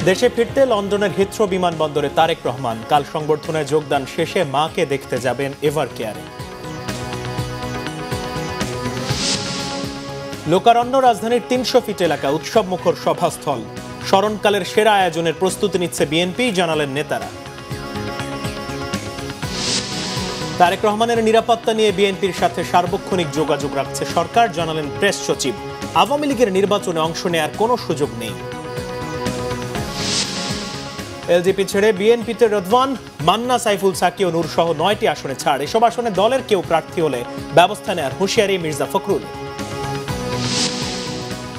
দেশে ফিরতে লন্ডনের হিথ্রো বিমানবন্দরে তারেক রহমান কাল সংবর্ধনায় যোগদান শেষে মাকে দেখতে যাবেন এভার কেয়ারে। লোকারণ্য রাজধানীর ৩০০ ফিট এলাকা উৎসব মুখর সভাস্থল। স্মরণকালের সেরা আয়োজনের প্রস্তুতি নিচ্ছে বিএনপি, জানালেন নেতারা। তারেক রহমানের নিরাপত্তা নিয়ে বিএনপির সাথে সার্বক্ষণিক যোগাযোগ রাখছে সরকার, জানালেন প্রেস সচিব। আওয়ামী লীগের নির্বাচনে অংশ নেয়ার কোনো সুযোগ নেই। এলজেপি ছেড়ে বিএনপিতে রদওয়ান, মান্না, সাইফুল, সাকি ও নূর সহ 9টি আসনে ছাড়। এসব আসনে দলের কেউ প্রার্থী হলে ব্যবস্থা নেয়ার হুঁশিয়ারি মির্জা ফখরুল।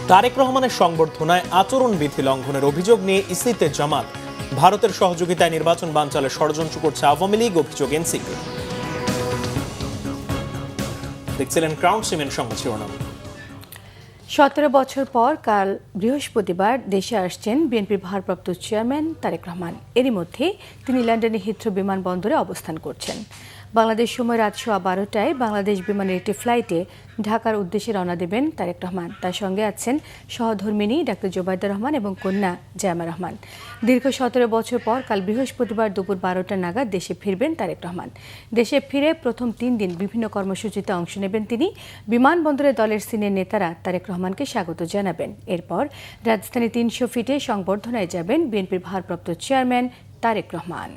তারেক রহমানের সংবর্ধনায় আচরণবিধি লঙ্ঘনের অভিযোগ নিয়ে ইসিতে জামাত। ভারতের সহযোগিতায় নির্বাচন বানচালে ষড়যন্ত্র করছে আওয়ামী লীগ, অভিযোগ এনসিপি। দেখছিলেন ক্রাউন সিমেন্ট সংবাদ শিরোনাম। 17 বছর পর কাল বৃহস্পতিবার দেশে আসছেন বিএনপির ভারপ্রাপ্ত চেয়ারম্যান তারেক রহমান। এরই মধ্যে তিনি লন্ডনের হিথ্রো বিমানবন্দরে অবস্থান করছেন। বাংলাদেশ সময় রাত 12টায় বাংলাদেশ বিমানের একটি ফ্লাইটে ঢাকার উদ্দেশ্যে রওনা দেবেন তারেক রহমান। তার সঙ্গে আছেন সহধর্মিনী ডাক্তার জোবাইদা রহমান এবং কন্যা জায়মা রহমান। দীর্ঘ 17 বছর পর কাল বৃহস্পতিবার দুপুর 12টা নাগাদ দেশে ফিরবেন তারেক রহমান। দেশে ফিরে প্রথম 3 দিন বিভিন্ন কর্মসূচিতে অংশ নেবেন তিনি। বিমানবন্দরে দলের সিনিয়র নেতারা তারেক রহমানকে স্বাগত জানাবেন। এরপর রাজধানী 300 ফিটে সংবর্ধনায় যাবেন বিএনপির ভারপ্রাপ্ত চেয়ারম্যান তারেক রহমান।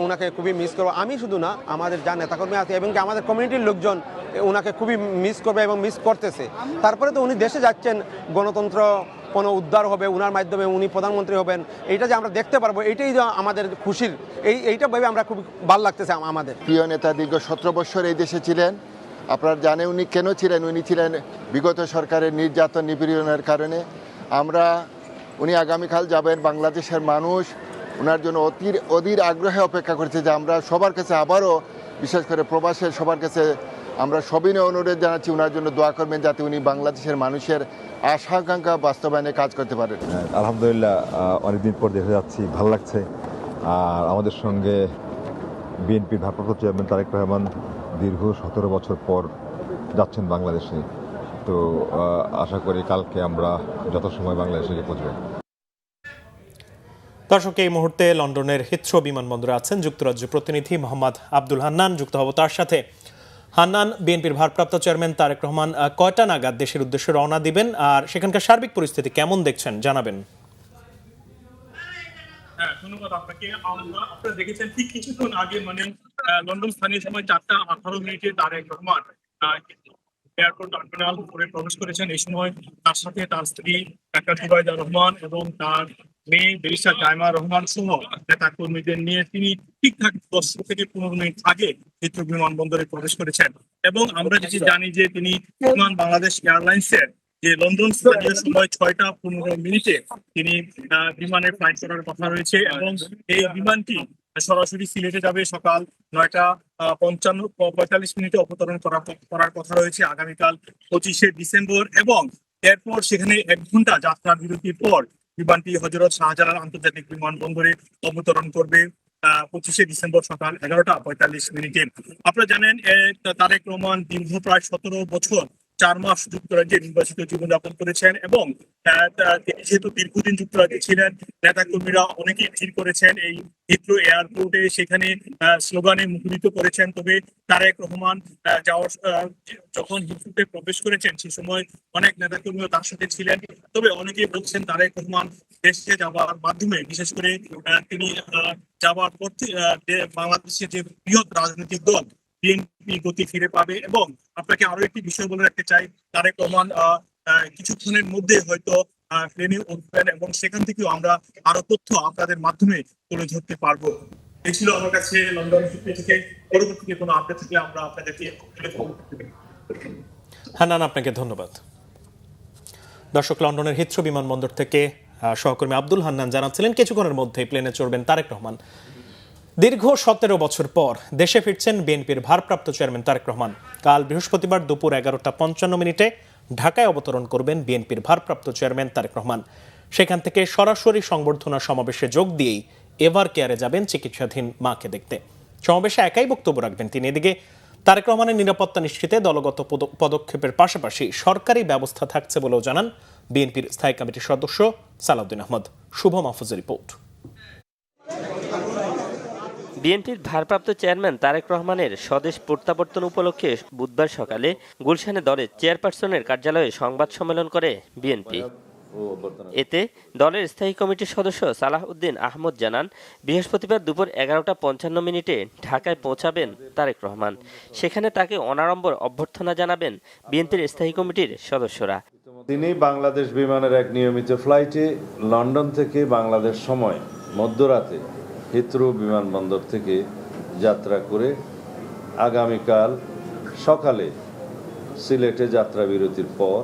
ওনাকে খুবই মিস করবো। আমি শুধু না, আমাদের যা নেতাকর্মী আছে এবং আমাদের কমিউনিটির লোকজন ওনাকে খুবই মিস করবে এবং মিস করতেছে। তারপরে তো উনি দেশে যাচ্ছেন, গণতন্ত্র কোনো উদ্ধার হবে, ওনার মাধ্যমে উনি প্রধানমন্ত্রী হবেন, এইটা যে আমরা দেখতে পারবো, এইটাই যে আমাদের খুশির। এইটা ভেবে আমরা খুব ভালো লাগতেছে আমাদের। প্রিয় নেতা দীর্ঘ 17 বছর এই দেশে ছিলেন। আপনারা জানেন উনি কেন ছিলেন। উনি ছিলেন বিগত সরকারের নির্যাতন নিপীড়নের কারণে। উনি আগামীকাল যাবেন। বাংলাদেশের মানুষ ওনার জন্য অধীর আগ্রহে অপেক্ষা করছে যে আমরা সবার কাছে আবারও, বিশেষ করে প্রবাসের সবার কাছে আমরা সবিনয় অনুরোধ জানাচ্ছি ওনার জন্য দোয়া করবেন, যাতে উনি বাংলাদেশের মানুষের আশা আকাঙ্ক্ষা বাস্তবায়নে কাজ করতে পারেন। আলহামদুলিল্লাহ, অনেকদিন পর দেখে যাচ্ছি, ভালো লাগছে। আর আমাদের সঙ্গে বিএনপির ভারপ্রাপ্ত চেয়ারম্যান তারেক রহমান দীর্ঘ 17 বছর পর যাচ্ছেন বাংলাদেশে। তো আশা করি কালকে আমরা যথাসময় বাংলাদেশে গিয়ে পৌঁছব। দর্শক, এই মুহূর্তে লন্ডনের হিথ্রো বিমানবন্দরে আছেন যুক্তরাজ্য প্রতিনিধি মোহাম্মদ আব্দুল হান্নান। যুক্ত হব তার সাথে। হান্নান, বিএনপির ভারপ্রাপ্ত চেয়ারম্যান তারেক রহমান কয়টা নাগাদ দেশের উদ্দেশ্যে রওনা দিবেন, আর সেখানকার সার্বিক পরিস্থিতি কেমন দেখছেন জানাবেন। ধন্যবাদ আপনাকে। আপনারা দেখেছেন ঠিক কিছুক্ষণ আগে, মানে লন্ডন স্থানীয় সময় 4:18 তারেক রহমান এয়ারপোর্ট টার্মিনাল করে প্রবেশ করেছেন। এই সময় তার সাথে তার স্ত্রী ডাক্তার জোবাইদা রহমান এবং তার মেয়ে ব্যারিস্টার জায়মা রহমান সহ নেতা কর্মীদের নিয়ে তিনি ঠিকঠাক 10 থেকে 15 মিনিট আগে হিথ্রো বিমানবন্দরে প্রবেশ করেছেন। এবং আমরা যেটি জানি যে তিনি বিমান বাংলাদেশ এয়ারলাইন্সের যে লন্ডন স্থানীয় সময় 6:15 তিনি বিমানে ফ্লাইট করার কথা রয়েছে এবং এই বিমানটি সরাসরি সিলেটে যাবে সকাল 9:45 অবতরণ করার কথা রয়েছে আগামীকাল 25শে ডিসেম্বর। এবং এরপর সেখানে 1 ঘন্টা যাত্রা বিরতির পর বিমানটি হযরত শাহজালাল আন্তর্জাতিক বিমানবন্দরে অবতরণ করবে 25শে ডিসেম্বর সকাল 11:45। আপনারা জানেন তারেক রহমান দীর্ঘ প্রায় 17 বছর 4 মাস যুক্তরাজ্যে নির্বাচিত জীবনযাপন করেছেন এবং তিনি যেহেতু দীর্ঘদিন যুক্তরাজ্যে ছিলেন, নেতা কর্মীরা অনেকেই ভিড় করেছেন এই হিথ্রো এয়ারপোর্টে, সেখানে স্লোগানে মুখরিত করেছেন। তবে তারেক রহমান যখন হিথ্রোতে প্রবেশ করেছেন সে সময় অনেক নেতা কর্মীরা তার সাথে ছিলেন। তবে অনেকেই বলছেন তারেক রহমান দেশে যাওয়ার মাধ্যমে, বিশেষ করে তিনি যাওয়ার পর বাংলাদেশের যে বৃহৎ রাজনৈতিক দল বিএনপি গতি ফিরে পাবে। এবং আপনাকে আরো একটি বিষয় বলে রাখতে চাই, তারেক রহমান কিছুক্ষণের মধ্যে হয়তো প্লেনে উঠবেন এবং সেখান থেকেও আমরা আরো তথ্য আপনাদের মাধ্যমে তুলে ধরতে পারবো। এই ছিল আমার কাছে লন্ডন থেকে। পরবর্তীতে কোনো আপডেট থাকলে আমরা আপনাদেরকে। হান্নান, আপনাকে ধন্যবাদ। দর্শক, লন্ডনের হিথ্রো বিমানবন্দর থেকে সহকর্মী আব্দুল হান্নান জানাচ্ছিলেন কিছুক্ষণের মধ্যে প্লেনে চড়বেন তারেক রহমান। দীর্ঘ 17 বছর পর দেশে ফিরছেন বিএনপির ভারপ্রাপ্ত চেয়ারম্যান তারেক রহমান। কাল বৃহস্পতিবার দুপুর 11:55 ঢাকায় অবতরণ করবেন বিএনপির ভারপ্রাপ্ত চেয়ারম্যান তারেক রহমান। সেখান থেকে সরাসরি সংবর্ধনা সমাবেশে যোগ দিয়েই এভার কেয়ারে যাবেন চিকিৎসাধীন মাকে দেখতে। সমাবেশে একাই বক্তব্য রাখবেন তিনি। এদিকে তারেক রহমানের নিরাপত্তা নিশ্চিতে দলগত পদক্ষেপের পাশাপাশি সরকারি ব্যবস্থা থাকছে বলেও জানান বিএনপির স্থায়ী কমিটির সদস্য সালাউদ্দিন আহমদ। শুভ মাহফুজের রিপোর্ট। বিএনপির ভারপ্রাপ্ত চেয়ারম্যান তারেক রহমানের স্বদেশ প্রত্যাবর্তন উপলক্ষে বুধবার সকালে গুলশানে দলের চেয়ারপারসনের কার্যালয়ে সংবাদ সম্মেলন করে বিএনপি। এতে দলের স্থায়ী কমিটির সদস্য সালাউদ্দিন আহমদ জানান, বৃহস্পতিবার দুপুর 11:55 ঢাকায় পৌঁছাবেন তারেক রহমান। সেখানে তাকে অনাড়ম্বর অভ্যর্থনা জানাবেন বিএনপির স্থায়ী কমিটির সদস্যরা। তিনি বাংলাদেশ বিমানের এক নিয়মিত ফ্লাইটে লন্ডন থেকে বাংলাদেশ সময় মধ্যরাতে হিথ্রো বিমানবন্দর থেকে যাত্রা করে আগামীকাল সকালে সিলেটে যাত্রা বিরতির পর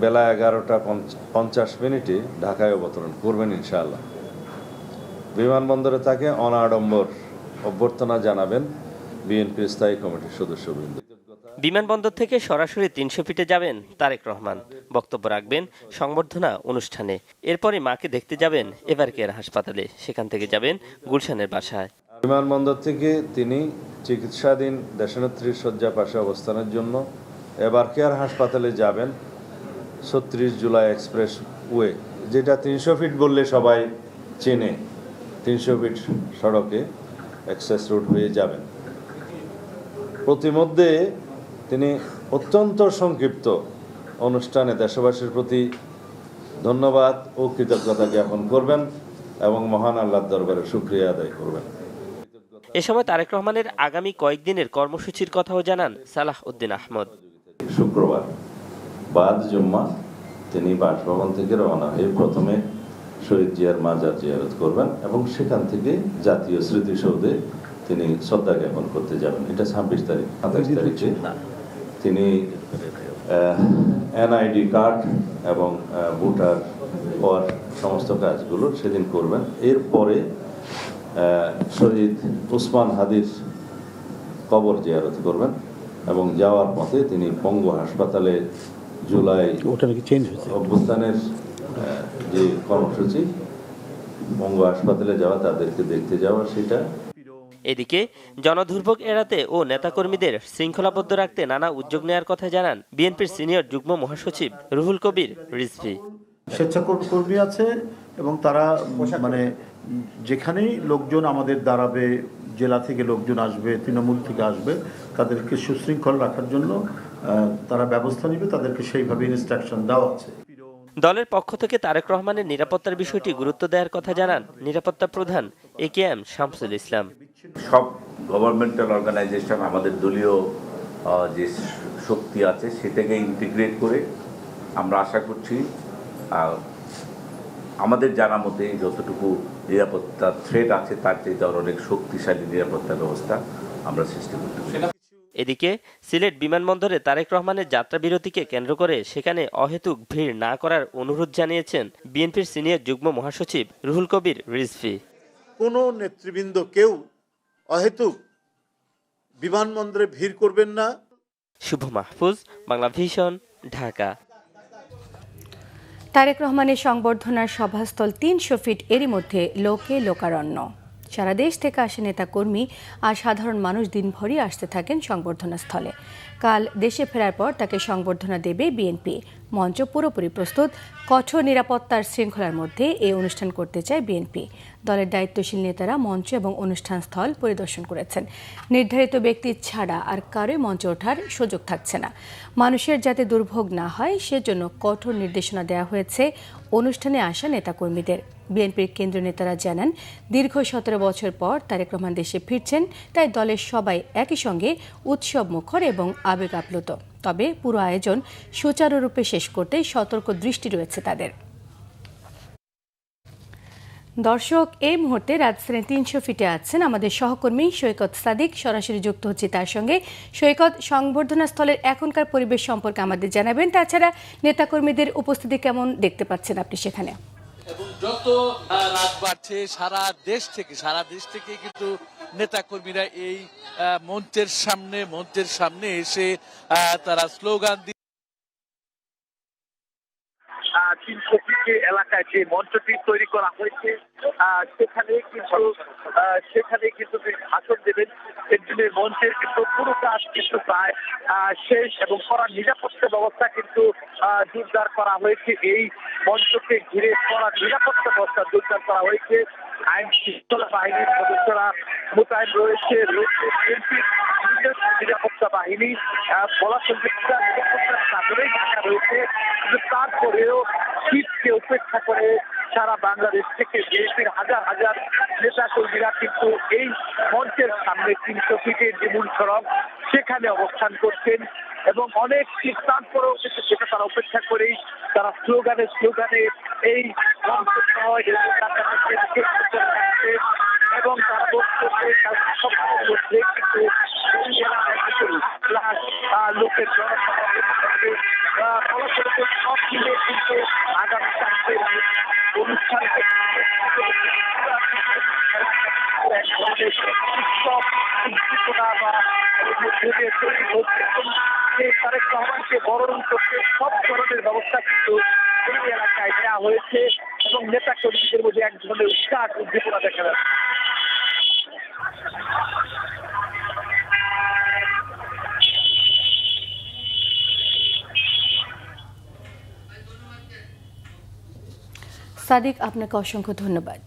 বেলা 11:50 ঢাকায় অবতরণ করবেন ইনশাআল্লাহ। বিমানবন্দরে তাকে অনাড়ম্বর অভ্যর্থনা জানাবেন বিএনপির স্থায়ী কমিটির সদস্যবৃন্দ। বিমানবন্দর থেকে সরাসরি 300 ফিটে যাবেন তারেক রহমান, বক্তব্য রাখবেন সংবর্ধনা অনুষ্ঠানে। এরপরে মাকে দেখতে যাবেন এভার কেয়ার হাসপাতালে, সেখান থেকে যাবেন গুলশানের বাসায়। বিমানবন্দর থেকে তিনি চিকিৎসাধীন দেশনেত্রীর শয্যা পাশে অবস্থানের জন্য এভার কেয়ার হাসপাতালে যাবেন 36 জুলাই এক্সপ্রেস ওয়ে, যেটা 300 ফিট বললে সবাই চেনে। 300 ফিট সড়কে অ্যাক্সেস রোড হয়ে যাবেন। প্রতিমধ্যে তিনি অত্যন্ত সংক্ষিপ্ত অনুষ্ঠানে দেশবাসীর প্রতি ধন্যবাদ ও কৃতজ্ঞতা জ্ঞাপন করবেন এবং মহান আল্লাহর দরবারে শুকরিয়া আদায় করবেন। এ সময় তারেক রহমানের আগামী কয়েকদিনের কর্মসূচির কথাও জানান সালাউদ্দিন আহমদ। শুক্রবার বাদ জুম্মা তিনি বাসভবন থেকে রওনা হয়ে প্রথমে শহীদ জিয়ার মাজার জিয়ারত করবেন এবং সেখান থেকে জাতীয় স্মৃতিসৌধে তিনি শ্রদ্ধা জ্ঞাপন করতে যাবেন। এটা 26 তারিখ। 27 তারিখে তিনি এনআইডি কার্ড এবং ভোটার হওয়ার সমস্ত কাজগুলো সেদিন করবেন। এরপরে শহীদ উসমান হাদির কবর জিয়ারত করবেন এবং যাওয়ার পথে তিনি পঙ্গু হাসপাতালে জুলাই অভ্যুত্থানের যে কর্মসূচি, পঙ্গু হাসপাতালে যাওয়া, তাদেরকে দেখতে যাওয়া, সেটা। এদিকে জনদুর্ভোগ এড়াতে ও নেতাকর্মীদের শৃঙ্খলাবদ্ধ রাখতে নানা উদ্যোগ নেওয়ার কথা জানান বিএনপির সিনিয়র যুগ্ম মহাসচিব রুহুল কবির রিজভী। স্বেচ্ছাকর্মী আছে এবং তারা মানে যেখানেই লোকজন আমাদের দাঁড়াবে, জেলা থেকে লোকজন আসবে, তৃণমূল থেকে আসবে, তাদেরকে সুশৃঙ্খল রাখার জন্য তারা ব্যবস্থা নেবে, তাদেরকে সেইভাবে ইনস্ট্রাকশন দেওয়া আছে। দলের পক্ষ থেকে তারেক রহমানের নিরাপত্তার বিষয়টি গুরুত্ব দেওয়ার কথা জানান নিরাপত্তা প্রধান AKM শামসুল ইসলাম। সব গভর্নমেন্টাল অর্গানাইজেশন আমাদের দলীয় যে শক্তি আছে সেটাকে ইন্টিগ্রেট করে আমরা আশা করছি আমাদের জানা মতে যতটুকু নিরাপত্তা থ্রেট আছে তার চেয়ে অনেক শক্তিশালী নিরাপত্তা ব্যবস্থা আমরা সৃষ্টি করতে পারি। এদিকে সিলেট বিমানবন্দরে তারেক রহমানের যাত্রা বিরতিকে কেন্দ্র করে সেখানে অহেতুক ভিড় না করার অনুরোধ জানিয়েছেন বিএনপির সিনিয়র যুগ্ম মহাসচিব রুহুল কবির রিজভী। কোনো নেতৃবৃন্দ কেউ অহেতুক বিমানবন্দরে ভিড় করবেন না। শুভ মাহফুজ, বাংলা ভিশন, ঢাকা। তারেক রহমানের সংবর্ধনার সভাস্থল 300 ফিট, এরই মধ্যে লোকে লোকারণ্য। সারা দেশ থেকে আসে নেতাকর্মী আর সাধারণ মানুষ দিনভরই আসতে থাকেন সংবর্ধনা স্থলে। কাল দেশে ফেরার পর তাকে সংবর্ধনা দেবে বিএনপি। মঞ্চ পুরোপুরি প্রস্তুত। কঠোর নিরাপত্তার শৃঙ্খলার মধ্যে এই অনুষ্ঠান করতে চায় বিএনপি। দলের দায়িত্বশীল নেতারা মঞ্চ এবং অনুষ্ঠান স্থল পরিদর্শন করেছেন। নির্ধারিত ব্যক্তি ছাড়া আর কারোই মঞ্চে ওঠার সুযোগ থাকছে না। মানুষের যাতে দুর্ভোগ না হয় সেজন্য কঠোর নির্দেশনা দেওয়া হয়েছে অনুষ্ঠানে আসা নেতাকর্মীদের। বিএনপির কেন্দ্রীয় নেতারা জানান, দীর্ঘ 17 বছর পর তারেক রহমান দেশে ফিরছেন, তাই দলের সবাই একই সঙ্গে উৎসব মুখর এবং আবেগ আপ্লুত। তবে পুরো আয়োজন সুচারুরূপে শেষ করতে সতর্ক দৃষ্টি রয়েছে তাদের। দর্শক, এই মুহূর্তে রাজধানীর 300 ফিটে আছেন আমাদের সহকর্মী সৈকত সাদিক। সরাসরি যুক্ত হচ্ছে তার সঙ্গে। সৈকত, সংবর্ধনা স্থলের এখনকার পরিবেশ সম্পর্কে আমাদের জানাবেন। তাছাড়া নেতাকর্মীদের উপস্থিতি কেমন দেখতে পাচ্ছেন আপনি সেখানে? এবং যত রাত বাড়ছে সারা দেশ থেকে কিন্তু নেতাকর্মীরা এই মঞ্চের সামনে এসে তারা স্লোগান 300 ফিট এলাকায় যে মঞ্চটি তৈরি করা হয়েছে সেখানে কিন্তু তিনি ভাষণ দেবেন। সেদিনের মঞ্চের কিন্তু পুরো কাজ কিন্তু প্রায় শেষ এবং কড়া নিরাপত্তা ব্যবস্থা কিন্তু জোরদার করা হয়েছে। এই মঞ্চকে ঘিরে কড়া নিরাপত্তা ব্যবস্থা জোরদার করা হয়েছে। আইন শৃঙ্খলা বাহিনীর সদস্যরা মোতায়েন রয়েছে নিরাপত্তা বাহিনী বলা চলছে নিরাপত্তার চাদরেই ঢাকা রয়েছে। কিন্তু তারপরেও শীতকে উপেক্ষা করে সারা বাংলাদেশ থেকে বিএনপির হাজার হাজার নেতা কর্মীরা কিন্তু এই মঞ্চের সামনে 300 ফিটের যে মূল সড়ক সেখানে অবস্থান করছেন এবং অনেক তারপরেও কিন্তু সেটা তারা উপেক্ষা করেই তারা স্লোগানে এই এবং তারা বলছে লোকের সব মিলে কিন্তু আগামী অনুষ্ঠান তারেক রহমানকে বরণ করতে সব ধরনের ব্যবস্থা কিন্তু এই এলাকায় নেওয়া হয়েছে এবং নেতা কর্মীদের মধ্যে এক ধরনের উৎসাহ উদ্দীপনা দেখা যাচ্ছে। সাদিক, আপনাকে অসংখ্য ধন্যবাদ।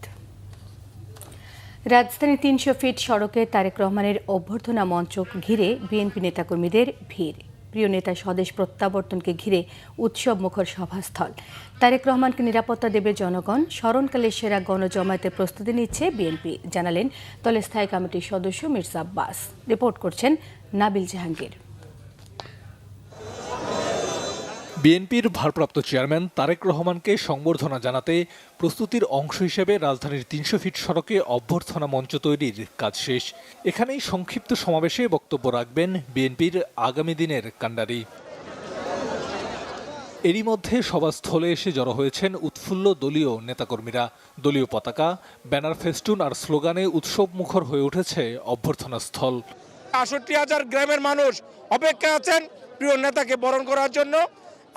রাজধানীর 300 ফিট সড়কে তারেক রহমানের অভ্যর্থনা মঞ্চ ঘিরে বিএনপি নেতাকর্মীদের ভিড়। প্রিয় নেতা স্বদেশ প্রত্যাবর্তনকে ঘিরে উৎসব মুখর সভাস্থল। তারেক রহমানকে নিরাপত্তা দেবে জনগণ। স্মরণকালের সেরা গণজমায়েতের প্রস্তুতি নিচ্ছে বিএনপি, জানালেন দলের স্থায়ী কমিটির সদস্য মির্জা আব্বাস। রিপোর্ট করছেন নাবিল জাহাঙ্গীর। বিএনপির ভারপ্রাপ্ত চেয়ারম্যান তারেক রহমানকে সংবর্ধনা জানাতে প্রস্তুতির অংশ হিসেবে রাজধানীর 300 ফিট সড়কে অভ্যর্থনা মঞ্চ তৈরির কাজ শেষ। এখানেই সংক্ষিপ্ত সমাবেশে বক্তব্য রাখবেন বিএনপির আগামী দিনের কাণ্ডারি। এরই মধ্যে সভাস্থলে এসে জড়ো হয়েছেন উৎফুল্ল দলীয় নেতাকর্মীরা। দলীয় পতাকা, ব্যানার, ফেস্টুন আর স্লোগানে উৎসব মুখর হয়ে উঠেছে অভ্যর্থনা স্থল। ৬৮,০০০ গ্রামের মানুষ অপেক্ষা আছেন প্রিয় নেতাকে বরণ করার জন্য।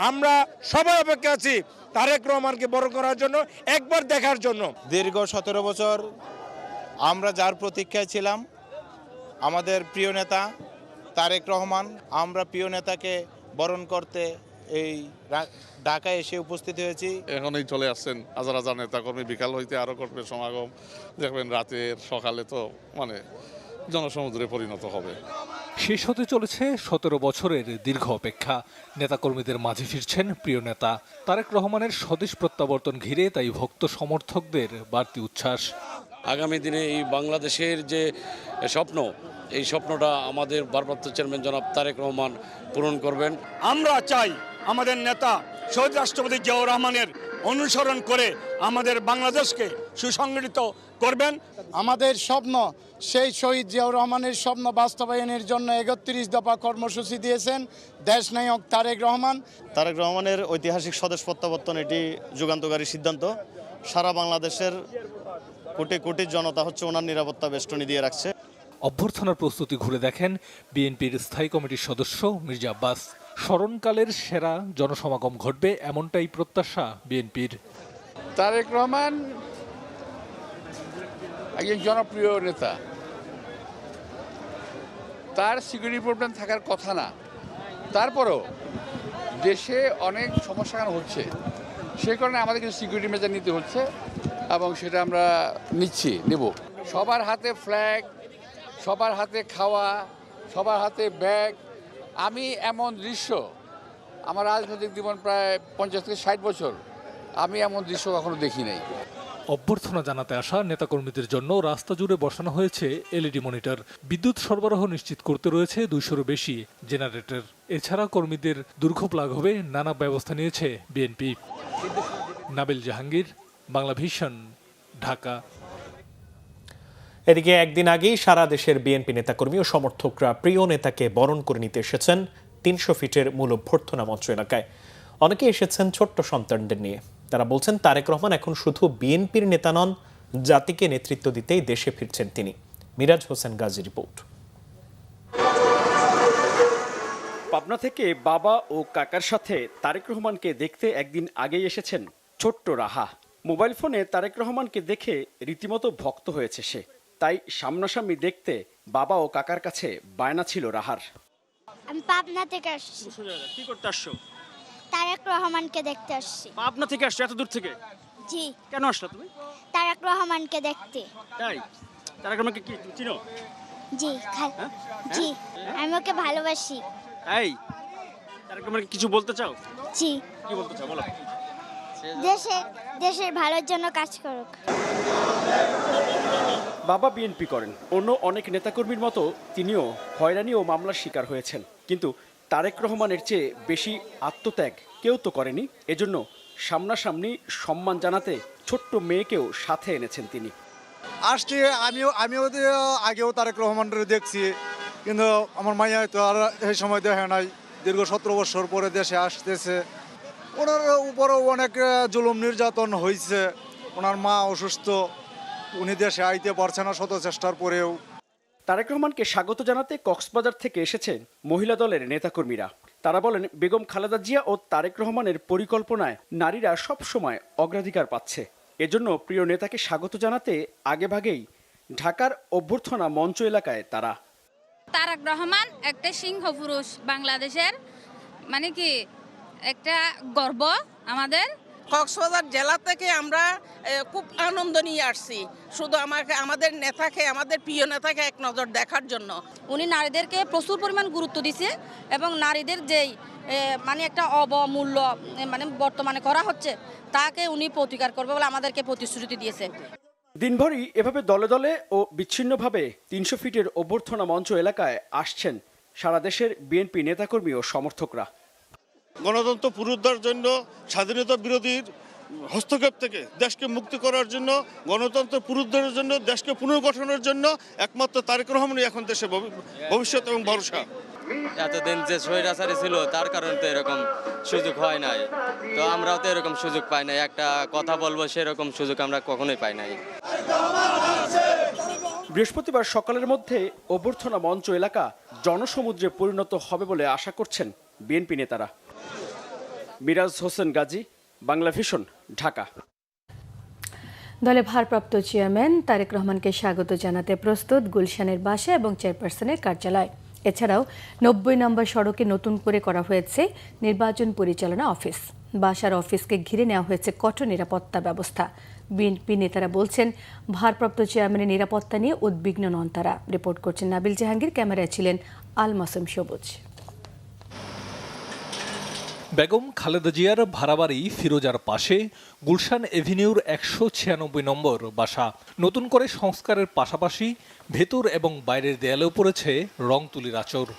আমরা সবাই অপেক্ষা আছি তারেক রহমানকে বরণ করার জন্য, একবার দেখার জন্য। দীর্ঘ 17 বছর আমরা যার প্রতীক্ষায় ছিলাম, আমাদের প্রিয় নেতা তারেক রহমান, আমরা প্রিয় নেতাকে বরণ করতে এই ঢাকায় এসে উপস্থিত হয়েছি। এখনই চলে আসছেন হাজার হাজার নেতাকর্মী, বিকাল হইতে আরও করবে সমাগম, দেখবেন রাতের সকালে তো জনসমুদ্রে পরিণত হবে। শেষ হতে চলেছে 17 বছরের দীর্ঘ অপেক্ষা। নেতাকর্মীদের মাঝে ফিরছেন প্রিয় নেতা তারেক রহমানের স্বদেশ প্রত্যাবর্তন ঘিরে তাই ভক্ত সমর্থকদের বাড়তি উচ্ছ্বাস। আগামী দিনে এই বাংলাদেশের যে স্বপ্ন, এই স্বপ্নটা আমাদের ভারপ্রাপ্ত চেয়ারম্যান জনাব তারেক রহমান পূরণ করবেন। আমরা চাই আমাদের নেতা শহীদ রাষ্ট্রপতি জিয়াউর রহমানের অনুসরণ করে আমাদের বাংলাদেশকে সুসংগঠিত করবেন। আমাদের স্বপ্ন, সেই শহীদ জিয়াউর রহমানের স্বপ্ন বাস্তবায়নের জন্য 31 দফা কর্মসূচি দিয়েছেন দেশনায়ক তারেক রহমান। তারেক রহমানের ঐতিহাসিক স্বদেশ প্রত্যাবর্তন এটি যুগান্তকারী সিদ্ধান্ত। সারা বাংলাদেশের কোটি কোটি জনতা ওনার নিরাপত্তা বেষ্টনী দিয়ে রাখছে। অভ্যর্থনার প্রস্তুতি ঘুরে দেখেন বিএনপির স্থায়ী কমিটির সদস্য মির্জা আব্বাস। স্মরণকালের সেরা জনসমাগম ঘটবে এমনটাই প্রত্যাশা বিএনপির। তারেক রহমান একজন জনপ্রিয় নেতা, তার সিকিউরিটি প্রবলেম থাকার কথা না, তারপরও দেশে অনেক সমস্যা হচ্ছে, সে কারণে আমাদের কিছু সিকিউরিটি মেজার নিতে হচ্ছে এবং সেটা আমরা নেব। সবার হাতে ফ্ল্যাগ, সবার হাতে খাওয়া, সবার হাতে ব্যাগ। আমি এমন দৃশ্য, আমার রাজনৈতিক জীবন প্রায় 50 থেকে 60 বছর, আমি এমন দৃশ্য কখনো দেখি নাই। অভ্যর্থনা জানাতে আসা নেতাকর্মীদের জন্য রাস্তা জুড়ে বসানো হয়েছে এলইডি মনিটর। বিদ্যুৎ সরবরাহ নিশ্চিত করতে রয়েছে 200-ও বেশি জেনারেটর। এছাড়া কর্মীদের দুর্ভোগ লাঘবে নানা ব্যবস্থা নিয়েছে বিএনপি। নাবিল জাহাঙ্গীর, বাংলা ভিশন, ঢাকা। এদিকে একদিন আগেই সারা দেশের বিএনপি নেতাকর্মী ও সমর্থকরা প্রিয় নেতাকে বরণ করে নিতে এসেছেন 300 ফিটের মূল অভ্যর্থনা মঞ্চ এলাকায়। অনেকে এসেছেন ছোট্ট সন্তানদের নিয়ে। তারা বলছেন তারেক রহমান এখন শুধু বিএনপির নেতা নন, জাতিকে নেতৃত্ব দিতেই দেশে ফিরছেন তিনি। মিরাজ হোসেন গাজী রিপোর্ট। পাবনা থেকে বাবা ও কাকার সাথে তারেক রহমানকে দেখতে একদিন আগেই এসেছেন ছোট্ট রাহা। মোবাইল ফোনে তারেক রহমানকে দেখে রীতিমতো ভক্ত হয়েছে সে। তাই সামনাসামনি দেখতে বাবা ও কাকার কাছে বায়না ছিল রাহার। আমি পাবনা থেকে আসছি। কি করতে আসছো? তারেক রহমানকে দেখতে আসছি। পাবনা থেকে আসছো এত দূর থেকে? জি। কেন আসছো তুমি? তারেক রহমানকে দেখতে। তাই? তারেক রহমানকে কি চিনো? জি। জি, আমি ওকে ভালোবাসি। তাই? তারেক রহমানকে কিছু বলতে চাও? জি। কি বলতে চাও বলো? দেশের ভালোর জন্য কাজ করুক। বাবা বিএনপি করেন, অন্য অনেক নেতাকর্মীর মতো তিনিও হয়রানি ও মামলার শিকার হয়েছেন, কিন্তু তারেক রহমানের চেয়ে বেশি আত্মত্যাগ কেউ তো করেনি। এজন্য সামনাসামনি সম্মান জানাতে ছোট্ট মেয়েকেও সাথে এনেছেন তিনি। আসছি আমিও আগেও তারেক রহমানের দেখছি, কিন্তু আমার মাইয়া তো আর এই সময় দেখে নাই। দীর্ঘ 17 বছর পরে দেশে আসতেছে। ওনার উপরও অনেক জুলুম নির্যাতন হয়েছে। ওনার মা অসুস্থ, উনি দেশে আইতে পারছে না শত চেষ্টার পরেও। তারেক রহমানকে স্বাগত জানাতে কক্সবাজার থেকে এসেছেন মহিলা দলের নেতাকর্মীরা। তারা বলেন, বেগম খালেদা জিয়া ও তারেক রহমানের পরিকল্পনায় নারীরা সব সময় অগ্রাধিকার পাচ্ছে। এজন্য প্রিয় নেতাকে স্বাগত জানাতে আগেভাগেই ঢাকার অভ্যর্থনা মঞ্চ এলাকায় তারা। তারেক রহমান একটা সিংহ পুরুষ বাংলাদেশের, মানে কি একটা গর্ব আমাদের। কক্সবাজার জেলা থেকে আমরা খুব আনন্দ নিয়ে আসছি, শুধু আমাদের নেতাকে, আমাদের প্রিয় নেতাকে এক নজর দেখার জন্য। উনি নারীদেরকে প্রচুর পরিমাণ গুরুত্ব দিছে এবং নারীদের যেই মানে একটা অবমূল্য মানে বর্তমানে করা হচ্ছে তাকে উনি প্রতিকার করবে বলে আমাদেরকে প্রতিশ্রুতি দিয়েছে। দিনভরই এভাবে দলে দলে ও বিচ্ছিন্নভাবে 300 ফিটের অভ্যর্থনা মঞ্চ এলাকায় আসছেন সারা দেশের বিএনপি নেতাকর্মী ও সমর্থকরা। গণতন্ত্র পুনরুদ্ধার জন্য, স্বাধীনতা বিরোধীর হস্তক্ষেপ থেকে দেশকে মুক্তি করার জন্য, গণতন্ত্র পুনরুদ্ধারের জন্য, দেশকে পুনর্গঠনের জন্য একমাত্র তারেক রহমানই এখন দেশে ভবিষ্যৎ এবং ভরসা। এতদিন যে স্বৈরাচারী ছিল তার কারণে তো এরকম সুযোগ হয় নাই, তো আমরাও তো এরকম সুযোগ পাই নাই। একটা কথা বলবো সেরকম সুযোগ আমরা কখনোই পাই নাই। বৃহস্পতিবার সকালের মধ্যে অভ্যর্থনা মঞ্চ এলাকা জনসমুদ্রে পরিণত হবে বলে আশা করছেন বিএনপি নেতারা। মিরাজ হোসেন গাজী, বাংলা ভিশন, ঢাকা। দলে ভারপ্রাপ্ত চেয়ারম্যান তারেক রহমানকে স্বাগত জানাতে প্রস্তুত গুলশানের বাসা এবং চেয়ারপারসনের কার্যালয়। এছাড়াও 90 নম্বর সড়কে নতুন করে করা হয়েছে নির্বাচন পরিচালনা অফিস। বাসার অফিসকে ঘিরে নেওয়া হয়েছে কঠোর নিরাপত্তা ব্যবস্থা। বিএনপি নেতারা বলছেন, ভারপ্রাপ্ত চেয়ারম্যানের নিরাপত্তা নিয়ে উদ্বিগ্ন নন তারা। রিপোর্ট করছেন নাবিল জাহাঙ্গীর, ক্যামেরায় ছিলেন আল মাসুম সবুজ। বেগম খালেদা জিয়ার ভাড়াবাড়ি ফিরোজার পাশে গুলশান এভিনিউর 196 নম্বর বাসা। নতুন করে সংস্কারের পাশাপাশি ভেতর এবং বাইরের দেয়ালেও পড়েছে রং তুলির আঁচড়।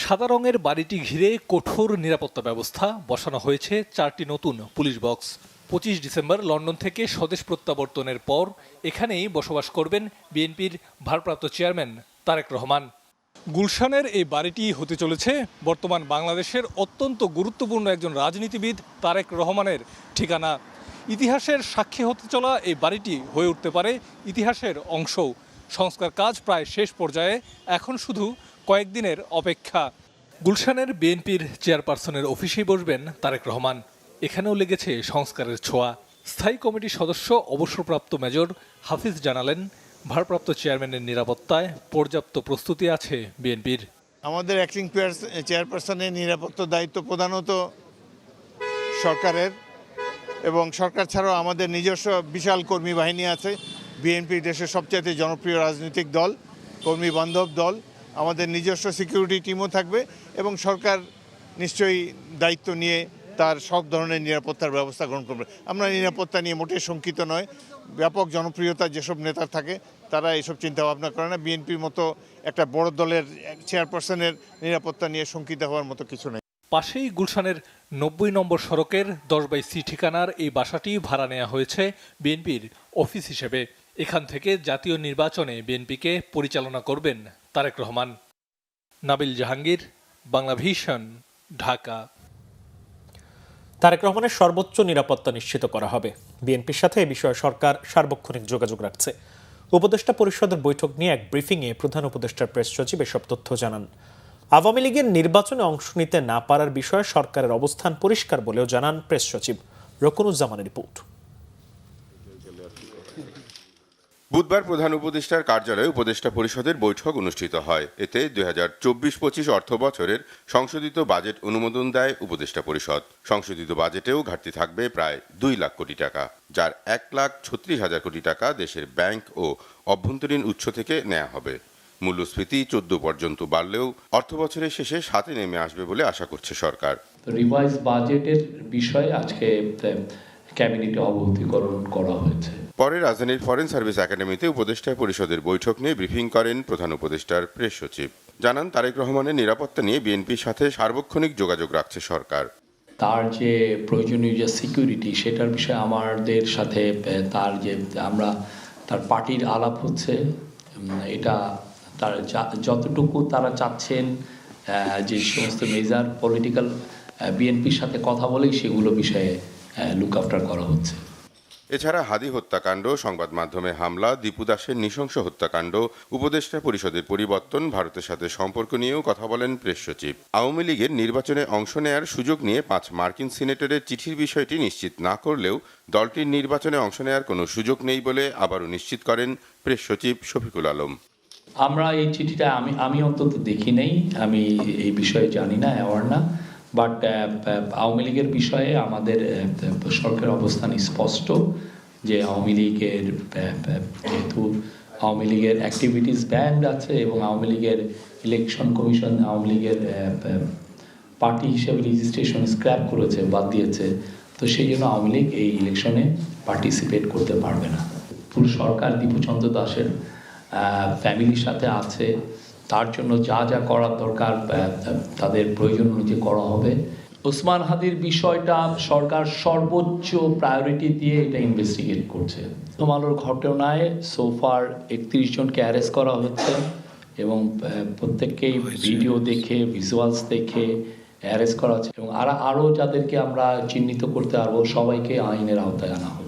সাদা রঙের বাড়িটি ঘিরে কঠোর নিরাপত্তা ব্যবস্থা বসানো হয়েছে 4টি নতুন পুলিশ বক্স। 25 ডিসেম্বর লন্ডন থেকে স্বদেশ প্রত্যাবর্তনের পর এখানেই বসবাস করবেন বিএনপির ভারপ্রাপ্ত চেয়ারম্যান তারেক রহমান। গুলশানের এই বাড়িটি হতে চলেছে বর্তমান বাংলাদেশের অত্যন্ত গুরুত্বপূর্ণ একজন রাজনীতিবিদ তারেক রহমানের ঠিকানা। ইতিহাসের সাক্ষী হতে চলা এই বাড়িটি হয়ে উঠতে পারে ইতিহাসের অংশও। সংস্কার কাজ প্রায় শেষ পর্যায়ে, এখন শুধু কয়েকদিনের অপেক্ষা। গুলশানের বিএনপির চেয়ারপারসনের অফিসেই বসবেন তারেক রহমান। এখানেও লেগেছে সংস্কারের ছোঁয়া। স্থায়ী কমিটির সদস্য অবসরপ্রাপ্ত মেজর হাফিজ জানালেন, ভারপ্রাপ্ত চেয়ারম্যানের নিরাপত্তায় পর্যাপ্ত প্রস্তুতি আছে বিএনপির। আমাদের অ্যাক্টিং চেয়ারপারসনের নিরাপত্তার দায়িত্ব প্রধানত সরকারের, এবং সরকার ছাড়াও আমাদের নিজস্ব বিশাল কর্মী বাহিনী আছে। বিএনপি দেশের সবচেয়ে জনপ্রিয় রাজনৈতিক দল, কর্মী বান্ধব দল। আমাদের নিজস্ব সিকিউরিটি টিমও থাকবে এবং সরকার নিশ্চয়ই দায়িত্ব নিয়ে তার সব ধরনের নিরাপত্তার ব্যবস্থা গ্রহণ করবে। আমরা নিরাপত্তা নিয়ে মোটেই শঙ্কিত নয়। ব্যাপক জনপ্রিয়তা যেসব নেতা থাকে তারা এইসব চিন্তা ভাবনা করে না। বিএনপির মতো একটা বড় দলের চেয়ারপারসনের নিরাপত্তা নিয়ে শঙ্কিত হওয়ার মতো কিছু নেই। পাশেই গুলশানের 90 নম্বর সড়কের 10/C ঠিকানার এই বাসাটি ভাড়া নেওয়া হয়েছে বিএনপির অফিস হিসেবে। এখান থেকে জাতীয় নির্বাচনে বিএনপিকে পরিচালনা করবেন তারেক রহমান। নাবিল জাহাঙ্গীর, বাংলা ভিশন, ঢাকা। তারেক রহমানের সর্বোচ্চ নিরাপত্তা নিশ্চিত করা হবে। বিএনপির সাথে এ বিষয়ে সরকার সার্বক্ষণিক যোগাযোগ রাখছে। উপদেষ্টা পরিষদের বৈঠক নিয়ে এক ব্রিফিংয়ে প্রধান উপদেষ্টার প্রেস সচিব এসব তথ্য জানান। আওয়ামী লীগের নির্বাচনে অংশ নিতে না পারার বিষয়ে সরকারের অবস্থান পরিষ্কার বলেও জানান প্রেস সচিব রকুনুজ্জামানের রিপোর্ট। বুধবার প্রধান উপদেষ্টার কার্যালয়ে উপদেষ্টা পরিষদের বৈঠক অনুষ্ঠিত হয়। এতে 2024-25 অর্থ বছরের সংশোধিত বাজেট অনুমোদন দেয় উপদেষ্টা পরিষদ। সংশোধিত বাজেটেও ঘাটতি থাকবে প্রায় 2 লাখ কোটি টাকা, যার 1,36,000 কোটি টাকা দেশের ব্যাংক ও অভ্যন্তরীণ উৎস থেকে নেওয়া হবে। মূল্যস্ফীতি 14 পর্যন্ত বাড়লেও অর্থ বছরের শেষে 7-এ নেমে আসবে বলে আশা করছে সরকার। রিভাইজ বাজেটের বিষয়ে আজকে ক্যাবিনেটে অবহিতকরণ করা হয়েছে। পরে রাজধানীর ফরেন সার্ভিস একাডেমিতে উপদেষ্টা পরিষদের বৈঠক নিয়ে ব্রিফিং করেন প্রধান উপদেষ্টার প্রেস সচিব। জানান, তারেক রহমানের নিরাপত্তা নিয়ে বিএনপির সাথে সার্বক্ষণিক যোগাযোগ রাখছে সরকার। তার যে প্রয়োজনীয় যে সিকিউরিটি, সেটার বিষয়ে আমাদের সাথে তার যে তার পার্টির আলাপ হচ্ছে। এটা তার যতটুকু তারা চাচ্ছেন, যে সমস্ত মেজর পলিটিক্যাল বিএনপির সাথে কথা বলেই সেগুলো বিষয়ে লুক আফটার করা হচ্ছে। এছাড়া হাদি হত্যাকাণ্ড, সংবাদ মাধ্যমে হামলা, দীপু দাসের নৃশংস হত্যাকাণ্ড, উপদেষ্টা পরিষদের পরিবর্তন, ভারতের সাথে সম্পর্ক নিয়েও কথা বলেন প্রেস সচিব। আওয়ামী লীগের নির্বাচনে অংশ নেয়ার সুযোগ নিয়ে 5 মার্কিন সিনেটরের চিঠির বিষয়টি নিশ্চিত না করলেও দলটির নির্বাচনে অংশ নেয়ার কোনো সুযোগ নেই বলে আবারও নিশ্চিত করেন প্রেস সচিব শফিকুল আলম। আমরা এই চিঠিটা আমি অন্তত দেখি নেই, আমি এই বিষয়ে জানি না, অ্যাওয়ার না। বাট আওয়ামী লীগের বিষয়ে আমাদের সরকারের অবস্থান স্পষ্ট যে আওয়ামী লীগের যেহেতু আওয়ামী লীগের অ্যাক্টিভিটিস ব্যান্ড আছে এবং আওয়ামী লীগের ইলেকশন কমিশন আওয়ামী লীগের পার্টি হিসেবে রেজিস্ট্রেশন স্ক্র্যাপ করেছে, বাদ দিয়েছে। তো সেই জন্য আওয়ামী লীগ এই ইলেকশনে পার্টিসিপেট করতে পারবে না। পুরো সরকার দীপুচন্দ্র দাসের ফ্যামিলির সাথে আছে, তার জন্য যা যা করার দরকার তাদের প্রয়োজন অনুযায়ী করা হবে। ওসমান হাদির বিষয়টা সরকার সর্বোচ্চ প্রায়োরিটি দিয়ে এটা ইনভেস্টিগেট করছে। প্রথম আলোর ঘটনায় সোফার 31 জনকে অ্যারেস্ট করা হচ্ছে এবং প্রত্যেককেই ভিডিও দেখে, ভিজুয়ালস দেখে অ্যারেস্ট করা হচ্ছে এবং আরও যাদেরকে আমরা চিহ্নিত করতে পারবো সবাইকে আইনের আওতায় আনা হবে।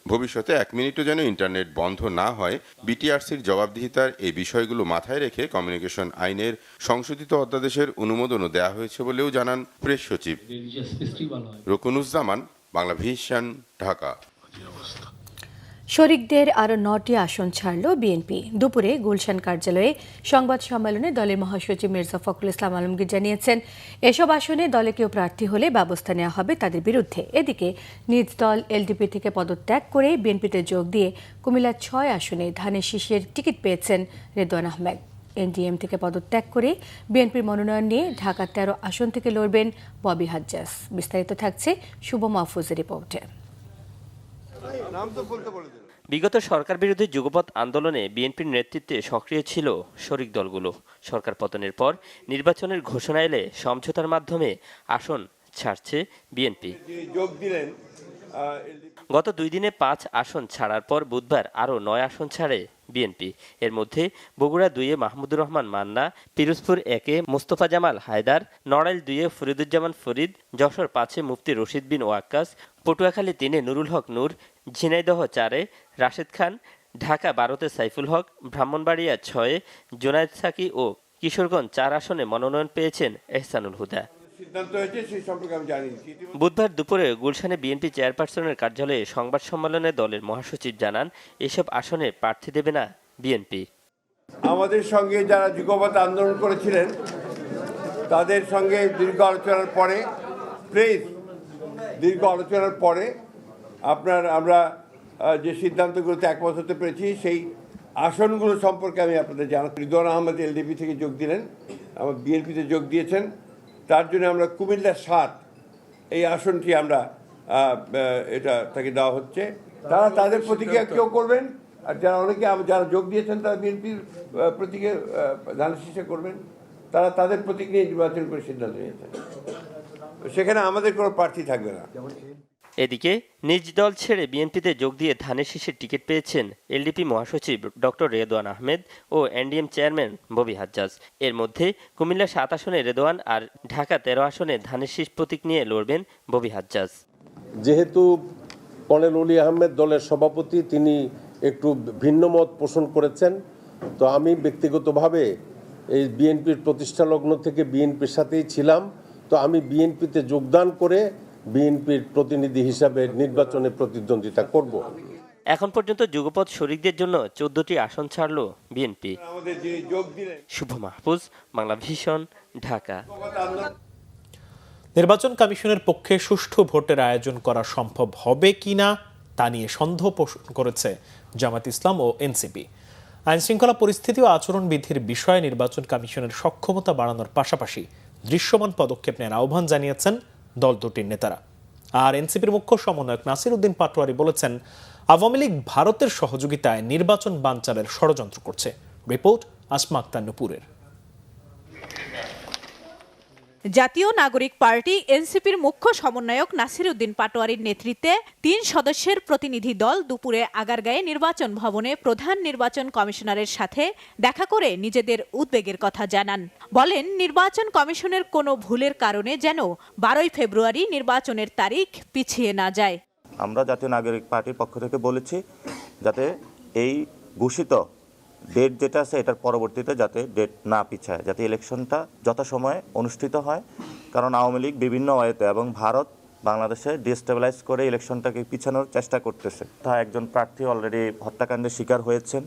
ভবিষ্যতে 1 মিনিটও যেন ইন্টারনেট বন্ধ না হয়, বিটিআরসির জবাবদিহিতার এই বিষয়গুলো মাথায় রেখে কমিউনিকেশন আইনের সংশোধিত অধ্যাদেশের অনুমোদনও দেওয়া হয়েছে বলেও জানান প্রেস সচিব রকুনুজ্জামান, বাংলা ভিশন, ঢাকা। শরিকদের আরও 9টি আসন ছাড়ল বিএনপি। দুপুরে গুলশান কার্যালয়ে সংবাদ সম্মেলনে দলের মহাসচিব মির্জা ফখরুল ইসলাম আলমগীর জানিয়েছেন, এসব আসনে দলে কেউ প্রার্থী হলে ব্যবস্থা নেওয়া হবে তাদের বিরুদ্ধে। এদিকে নিজ দল এলডিপি থেকে পদত্যাগ করে বিএনপিতে যোগ দিয়ে কুমিল্লার 6 আসনে ধানের শীষের টিকিট পেয়েছেন রেদওয়ান আহমেদ। এনডিএম থেকে পদত্যাগ করে বিএনপির মনোনয়ন নিয়ে ঢাকা 13 আসন থেকে লড়বেন ববি হাজ্জাজ। বিস্তারিত থাকছে শুভ মাহফুজের রিপোর্টে। বিগত সরকার বিরোধী যুগপৎ আন্দোলনে বিএনপির নেতৃত্বে সক্রিয় ছিল শরিক দলগুলো। সরকার পতনের পর নির্বাচনের ঘোষণা এলে সমঝোতার মাধ্যমে আসন ছাড়ছে বিএনপি। গত 2 দিনে 5 আসন ছাড়ার পর বুধবার আরও 9 আসন ছাড়ে বিএনপি। এর মধ্যে বগুড়া 2-এ মাহমুদুর রহমান মান্না, পিরোজপুর 1-এ মোস্তফা জামাল হায়দার, নড়াইল 2-এ ফরিদুজ্জামান ফরিদ, যশোর 5-এ মুফতি রশিদ বিন ওয়াক্কাস, পটুয়াখালী 3-এ নুরুল হক নূর, ঝিনাইদহ 4-এ রাশেদ খান, ঢাকা 12-তে সাইফুল হক, ব্রাহ্মণবাড়িয়া 6-এ জোনায়েদ সাকি ও কিশোরগঞ্জ 4 আসনে মনোনয়ন পেয়েছেন এহসানুল হুদা। বুধবার দুপুরে গুলশানে বিএনপি চেয়ারপারসনের কার্যালয়ে সংবাদ সম্মেলনে দলের মহাসচিব জানান, এসব আসনে প্রার্থী দেবে না বিএনপি। আমাদের সঙ্গে যারা যুগপৎ আন্দোলন করেছিলেন তাদের সঙ্গে দীর্ঘ আলোচনার পরে আমরা যে সিদ্ধান্তগুলোতে একমত হতে পেরেছি সেই আসনগুলো সম্পর্কে আমি আপনাদের জানাচ্ছি। রেদওয়ান আহমেদ এলডিপি থেকে যোগ দিলেন, আমার বিএনপিতে যোগ দিয়েছেন। তার জন্য আমরা কুমিল্লা 7 এই আসনটি আমরা এটা তাকে দেওয়া হচ্ছে। তারা তাদের প্রতিক্রিয়া কেউ করবেন, আর যারা যোগ দিয়েছেন তারা বিএনপির প্রতীকে ধানের শীষে করবেন। তারা তাদের প্রতীক নিয়ে নির্বাচন করে সিদ্ধান্ত নিয়েছেন, সেখানে আমাদের কোনো প্রার্থী থাকবে না। এদিকে নিজ দল ছেড়ে বিএনপিতে যোগ দিয়ে ধানের শীষের টিকিট পেয়েছেন এলডিপি মহাসচিব ডক্টর রেদওয়ান আহমেদ ও এনডিএম চেয়ারম্যান ববি হাজ্জাজ। এর মধ্যে কুমিল্লা 7 আসনে রেদওয়ান আর ঢাকা 13 আসনে ধানের শীষ প্রতীক নিয়ে লড়বেন ববি হাজ্জাজ। যেহেতু কর্নেল অলি আহমেদ দলের সভাপতি, তিনি একটু ভিন্ন মত পোষণ করেছেন, তো আমি ব্যক্তিগতভাবে এই বিএনপির প্রতিষ্ঠা লগ্ন থেকে বিএনপির সাথেই ছিলাম। তো আমি বিএনপিতে যোগদান করে বিএনপির প্রতিনিধি হিসাবে নির্বাচনে প্রতিদ্বন্দ্বিতা করব। এখন পর্যন্ত যুগপৎ শরিকদের জন্য 14টি আসন ছাড়ল বিএনপি। শুভ মাহফুজ, বাংলা ভিশন, ঢাকা। নির্বাচন কমিশনের পক্ষে সুষ্ঠু ভোটের আয়োজন করা সম্ভব হবে কিনা তা নিয়ে সন্দেহ পোষণ করেছে জামায়াত ইসলাম ও এনসিপি। আইনশৃঙ্খলা পরিস্থিতি ও আচরণবিধির বিষয়ে নির্বাচন কমিশনের সক্ষমতা বাড়ানোর পাশাপাশি দৃশ্যমান পদক্ষেপ নেওয়ার আহ্বান জানিয়েছেন দল দুটির নেতারা। আর এনসিপির মুখ্য সমন্বয়ক নাসির উদ্দিন পাটোয়ারি বলেছেন, আওয়ামী লীগ ভারতের সহযোগিতায় নির্বাচন বানচালের ষড়যন্ত্র করছে। রিপোর্ট আসমা আক্তার নূপুরের। জাতীয় নাগরিক পার্টি এনসিপির মুখ্য সমন্বয়ক নাসির উদ্দিন পাটোয়ারির নেতৃত্বে 3 সদস্যের প্রতিনিধি দল দুপুরে আগারগাঁয়ে নির্বাচন ভবনে প্রধান নির্বাচন কমিশনারের সাথে দেখা করে নিজেদের উদ্বেগের কথা জানান। বলেন, নির্বাচন কমিশনের কোনো ভুলের কারণে যেন 12ই ফেব্রুয়ারি নির্বাচনের তারিখ পিছিয়ে না যায়। আমরা জাতীয় নাগরিক পার্টির পক্ষ থেকে বলেছি যাতে এই ঘোষিত ডেট যেটা আছে এটার পরবর্তীতে যাতে ডেট না পিছায়, যাতে ইলেকশনটা যথাসময়ে অনুষ্ঠিত হয়। কারণ আওয়ামী লীগ বিভিন্ন ওয়েতে এবং ভারত বাংলাদেশে ডিস্টেবিলাইজ করে ইলেকশনটাকে পিছানোর চেষ্টা করতেছে। তা একজন প্রার্থী অলরেডি হত্যাকাণ্ডের শিকার হয়েছেন।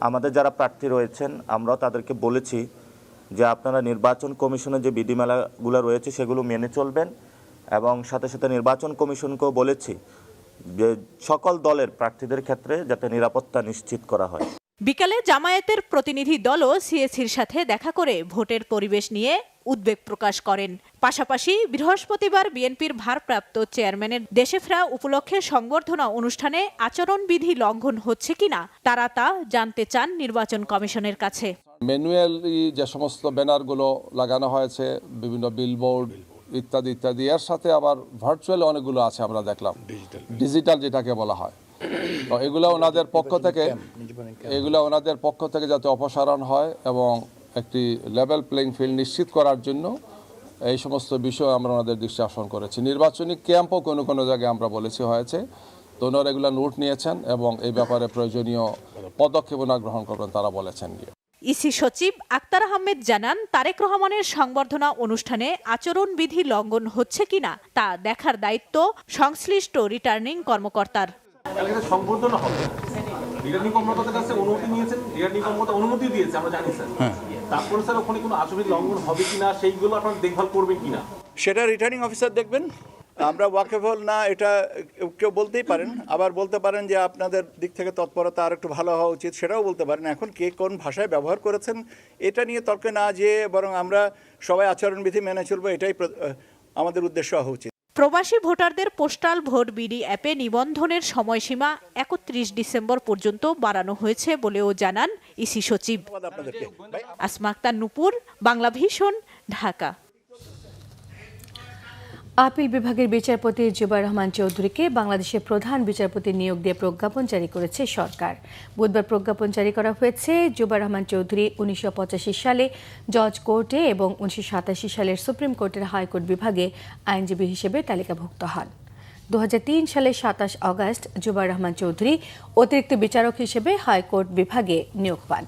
আমাদের যারা প্রার্থী রয়েছেন আমরাও তাদেরকে বলেছি যে আপনারা নির্বাচন কমিশনের যে বিধিমালাগুলো রয়েছে সেগুলো মেনে চলবেন, এবং সাথে সাথে নির্বাচন কমিশনকেও বলেছি যে সকল দলের প্রার্থীদের ক্ষেত্রে যাতে নিরাপত্তা নিশ্চিত করা হয়। বিকালে জামায়াতের প্রতিনিধি দলও সিএসির সাথে দেখা করে ভোটের পরিবেশ নিয়ে উদ্বেগ প্রকাশ করেন। পাশাপাশি বৃহস্পতিবার বিএনপির ভারপ্রাপ্ত চেয়ারম্যানের দেশে ফেরা উপলক্ষে সংবর্ধনা অনুষ্ঠানে আচরণবিধি লঙ্ঘন হচ্ছে কিনা তারা তা জানতে চান নির্বাচন কমিশনের কাছে। ম্যানুয়ালি যে সমস্ত ব্যানারগুলো লাগানো হয়েছে, বিভিন্ন বিলবোর্ড ইত্যাদি ইত্যাদি, এর সাথে আবার ভার্চুয়াল অনেকগুলো আছে আমরা দেখলাম, ডিজিটাল যেটাকে বলা হয়। তো এগুলো ওনাদের পক্ষ থেকে যাতে অপসারণ হয় এবং একটি লেভেল প্লেইং ফিল্ড নিশ্চিত করার জন্য এই সমস্ত বিষয় আমরা ওনাদের দৃষ্টি আকর্ষণ করেছি। নির্বাচনী ক্যাম্পও কোনো কোনো জায়গায় আমরা বলেছি হয়েছে, তো ওনারা এগুলো নোট নিয়েছেন এবং এই ব্যাপারে প্রয়োজনীয় পদক্ষেপ ওনারা গ্রহণ করবেন তারা বলেছেন। ইসি সচিব আক্তার আহমেদ জানান, তারেক রহমানের সংবর্ধনা অনুষ্ঠানে আচরণবিধি লঙ্ঘন হচ্ছে কিনা তা দেখার দায়িত্ব সংশ্লিষ্ট রিটার্নিং কর্মকর্তার। সংবর্ধনা হবে, রিটার্নিং কর্মকর্তার কাছে অনুমতি নিয়েছেন, রিটার্নিং কর্মকর্তা অনুমতি দিয়েছে আমরা জানি স্যার। তারপরে স্যার ওখানে কোনো আচরণবিধি লঙ্ঘন হবে কিনা সেইগুলো আপনারা দেখভাল করবেন কিনা সেটা রিটার্নিং অফিসার দেখবেন। আমরা ওয়াকেবল না এটা কেউ বলতেই পারেন, আবার বলতে পারেন যে আপনাদের দিক থেকে তৎপরতা আর একটু ভালো হওয়া উচিত, সেটাও বলতে পারেন। এখন কে কোন ভাষায় ব্যবহার করেছেন এটা নিয়ে তর্কে না যেয়ে বরং আমরা সবাই আচরণবিধি মেনে চলবো, এটাই আমাদের উদ্দেশ্য হওয়া উচিত। প্রবাসী ভোটারদের পোস্টাল ভোট বিডি অ্যাপে নিবন্ধনের সময়সীমা 31 ডিসেম্বর পর্যন্ত বাড়ানো হয়েছে বলেও জানান ইসি সচিব। আসমা আক্তার নূপুর, বাংলা ভিশন, ঢাকা। আপিল বিভাগের বিচারপতি জুবাইর রহমান চৌধুরীকে বাংলাদেশের প্রধান বিচারপতি নিয়োগ দিয়ে প্রজ্ঞাপন জারি করেছে সরকার। বুধবার প্রজ্ঞাপন জারি করা হয়েছে। জুবাইর রহমান চৌধুরী 1985 সালে জজ কোর্টে এবং 1987 সালের সুপ্রিম কোর্টের হাইকোর্ট বিভাগে আইনজীবী হিসেবে তালিকাভুক্ত হন। 2003 সালের 27 আগস্ট জুবাইর রহমান চৌধুরী অতিরিক্ত বিচারক হিসেবে হাইকোর্ট বিভাগে নিয়োগ পান।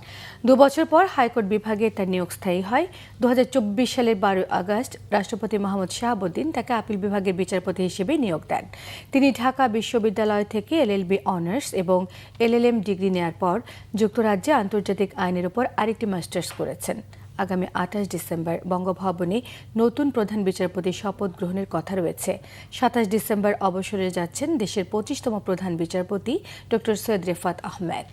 2 বছর পর হাইকোর্ট বিভাগে তার নিয়োগ স্থায়ী হয়। 2024 সালের 12 আগস্ট রাষ্ট্রপতি মোহাম্মদ শাহাবুদ্দিন তাকে আপিল বিভাগের বিচারপতি হিসেবে নিয়োগ দেন। তিনি ঢাকা বিশ্ববিদ্যালয় থেকে এলএলবি অনার্স এবং এলএলএম ডিগ্রি নেয়ার পর যুক্তরাজ্যে আন্তর্জাতিক আইনের উপর আরেকটি মাস্টার্স করেছেন। আগামী 28 ডিসেম্বর বঙ্গভবনে নতুন প্রধান বিচারপতি শপথ গ্রহণের কথা রয়েছে। 27 ডিসেম্বর অবসরে যাচ্ছেন দেশের 25তম প্রধান বিচারপতি ডক্টর সৈয়দ রেফাত আহমেদ।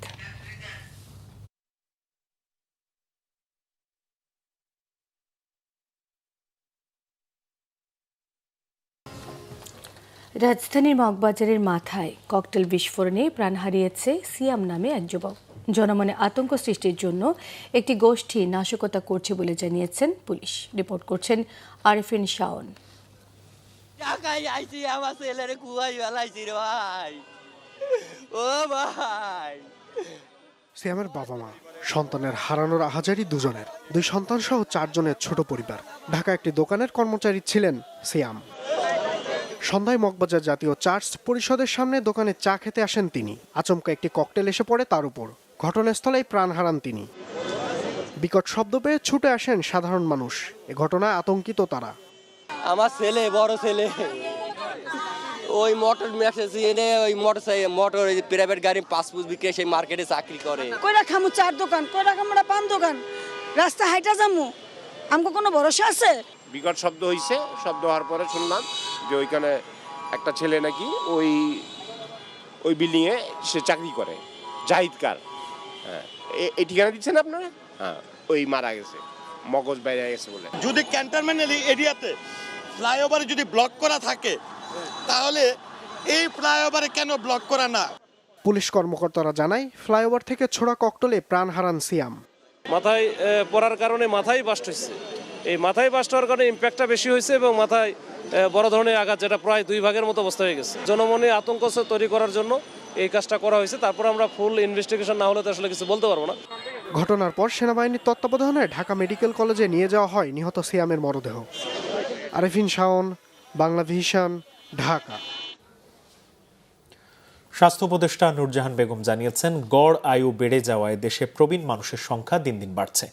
রাজধানীর মগবাজারের মাথায় ককটেল বিস্ফোরণে প্রাণ হারিয়েছে সিয়াম নামে এক যুবক। জনমনে আতঙ্ক সৃষ্টির জন্য একটি গোষ্ঠী নাশকতা করছে বলে জানিয়েছেন পুলিশ। রিপোর্ট করছেন আরিফিন শাওন। সিয়ামের বাবা মা, সন্তানের হারানোর আহাজারি দুজনের, 2 সন্তান সহ 4 জনের ছোট পরিবার। ঢাকা একটি দোকানের কর্মচারী ছিলেন সিয়াম। সন্ধ্যায় মগবাজার জাতীয় চার্চ পরিষদের সামনে দোকানে চা খেতে আসেন তিনি। আচমকা একটি ককটেল এসে পড়ে তার উপর। ঘটনাস্থলেই প্রাণ হারান তিনি। বিকট শব্দ পেয়ে ছুটে আসেন সাধারণ মানুষ। এ ঘটনায় আতঙ্কিত তারা। আমার ছেলে, বড় ছেলে, ওই মোটর মেসেজ এনে ওই মোটর প্রাইভেট গাড়ি পাসপোর্ট বিক্রি সেই মার্কেটে চাকরি করে। কয়টা খামু? 4 দোকান। কয়টা খামু? 5 দোকান। রাস্তা হাইটা যামু, আমগো কোনো ভরসা আছে? বিকট শব্দ হইছে, শব্দ হওয়ার পরে শুনলাম যে ওইখানে একটা ছেলে নাকি ওই বিল্ডিং এ সে চাকরি করে, জাহিদ কার। হ্যাঁ, এই ঠিকানা দিচ্ছেন আপনারা? হ্যাঁ, ওই মারা গেছে, মগজ বাইরে গেছে বলে। যদি ক্যান্টনমেন্ট এরিয়াতে ফ্লাইওভারে যদি ব্লক করা থাকে তাহলে এই ফ্লাইওভারে কেন ব্লক করা না? পুলিশ কর্মকর্তারা জানায়, ফ্লাইওভার থেকে ছোড়া ককটেলে প্রাণ হারান সিয়াম। মাথায় পড়ার কারণে মাথায় বাস্ট হয়েছে। এই মাথায় বাস্ট হওয়ার কারণে ইম্প্যাক্টটা বেশি হয়েছে এবং মাথায় বড় ধরনের আঘাত, যেটা প্রায় 2 ভাগের মতো অবস্থা হয়ে গেছে। জনমনে আতঙ্ক তৈরি করার জন্য এই কাজটা করা হয়েছে। তারপর আমরা ফুল ইনভেস্টিগেশন না হলে তো আসলে কিছু বলতে পারবো না। ঘটনার পর সেনাবাহিনীর তত্ত্বাবধানে ঢাকা মেডিকেল কলেজে নিয়ে যাওয়া হয় নিহত সিয়ামের মরদেহ। আরেফিন শাওন, বাংলা ভিশন, ঢাকা। স্বাস্থ্য উপদেষ্টা নূরজাহান বেগম জানিয়েছেন, গড় আয়ু বেড়ে যাওয়ায় দেশে প্রবীণ মানুষের সংখ্যা দিন দিন বাড়ছে।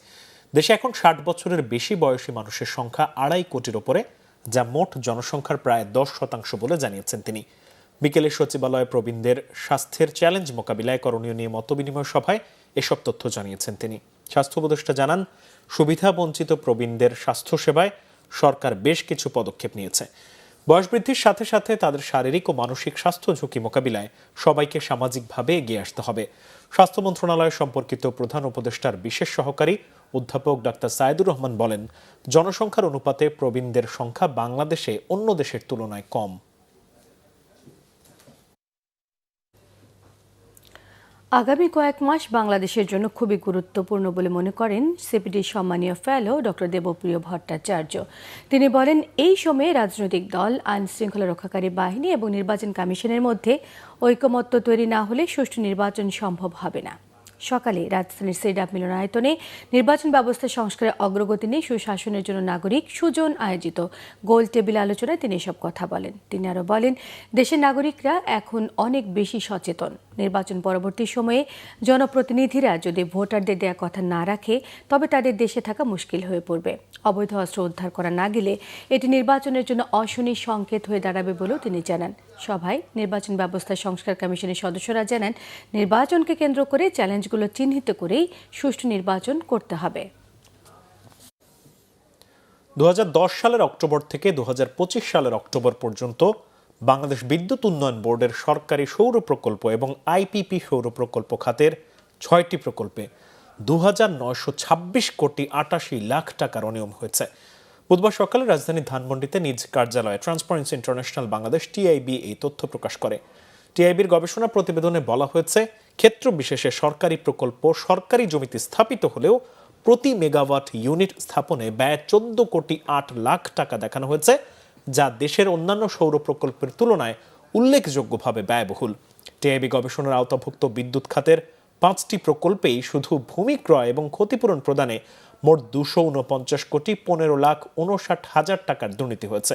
দেশে এখন 60 বছরের বেশি বয়সী মানুষের সংখ্যা 2.5 কোটির ওপরে, যা মোট জনসংখ্যার প্রায় 10% বলে জানিয়েছেন তিনি। বিকেলে সচিবালয়ে প্রবীণদের স্বাস্থ্যের চ্যালেঞ্জ মোকাবিলায় করণীয় নিয়ে মতবিনিময় সভায় এসব তথ্য জানিয়েছেন তিনি। স্বাস্থ্য উপদেষ্টা জানান, সুবিধা বঞ্চিত প্রবীণদের স্বাস্থ্যসেবায় সরকার বেশ কিছু পদক্ষেপ নিয়েছে। বয়স বৃদ্ধির সাথে সাথে তাদের শারীরিক ও মানসিক স্বাস্থ্য ঝুঁকি মোকাবিলায় সবাইকে সামাজিকভাবে এগিয়ে আসতে হবে। স্বাস্থ্য মন্ত্রণালয় সম্পর্কিত প্রধান উপদেষ্টার বিশেষ সহকারী অধ্যাপক ডাক্তার সাইদুর রহমান বলেন, জনসংখ্যার অনুপাতে প্রবীণদের সংখ্যা বাংলাদেশে অন্য দেশের তুলনায় কম। আগামী কয়েক মাস বাংলাদেশের জন্য খুবই গুরুত্বপূর্ণ বলে মনে করেন সিপিডির সম্মানীয় ফেলো ডক্টর দেবপ্রিয় ভট্টাচার্য। তিনি বলেন, এই সময়ে রাজনৈতিক দল, আইন শৃঙ্খলা রক্ষাকারী বাহিনী এবং নির্বাচন কমিশনের মধ্যে ঐকমত্য তৈরি না হলে সুষ্ঠু নির্বাচন সম্ভব হবে না। সকালে রাজধানীর সেডাপ মিলনায়তনে নির্বাচন ব্যবস্থা সংস্কারের অগ্রগতি নিয়ে সুশাসনের জন্য নাগরিক সুজন আয়োজিত গোল টেবিল আলোচনায় তিনি এসব কথা বলেন। তিনি আরও বলেন, দেশের নাগরিকরা এখন অনেক বেশি সচেতন। নির্বাচন পরবর্তী সময়ে জনপ্রতিনিধিরা যদি ভোটারদের দেয়া কথা না রাখে, তবে তাদের দেশে থাকা মুশকিল হয়ে পড়বে। অবৈধ অস্ত্র উদ্ধার করা না গেলে এটি নির্বাচনের জন্য অশনি সংকেত হয়ে দাঁড়াবে বলেও তিনি জানান। সভায় নির্বাচন ব্যবস্থা সংস্কার কমিশনের সদস্যরা জানান, নির্বাচনকে কেন্দ্র করে চ্যালেঞ্জগুলো চিহ্নিত করেই সুষ্ঠু নির্বাচন করতে হবে। 2010 সালের অক্টোবর থেকে 2025 সালের অক্টোবর পর্যন্ত বাংলাদেশ বিদ্যুৎ উন্নয়ন বোর্ডের সরকারি সৌর প্রকল্প এবং আইপিপি সৌর প্রকল্প খাতের 6টি প্রকল্পে 2,926 কোটি 88 লাখ টাকার অনিয়ম হয়েছে। বুধবার সকালে রাজধানীর ধানমন্ডিতে নিজ কার্যালয়ে ট্রান্সপারেন্সি ইন্টারন্যাশনাল বাংলাদেশ টিআইবি এই তথ্য প্রকাশ করে। টিআইবির গবেষণা প্রতিবেদনে বলা হয়েছে, ক্ষেত্র বিশেষে সরকারি প্রকল্প সরকারি জমিতে স্থাপিত হলেও প্রতি মেগাওয়াট ইউনিট স্থাপনে ব্যয় 14 কোটি 8 লাখ টাকা দেখানো হয়েছে, যা দেশের অন্যান্য সৌর প্রকল্পের তুলনায় উল্লেখযোগ্যভাবে ব্যয়বহুল। টিআইবি গবেষণার আওতাভুক্ত বিদ্যুৎ খাতের 5টি প্রকল্পেই শুধু ভূমি ক্রয় এবং ক্ষতিপূরণ প্রদানে মোট 249 কোটি 15 লাখ 59 হাজার টাকার দুর্নীতি হয়েছে।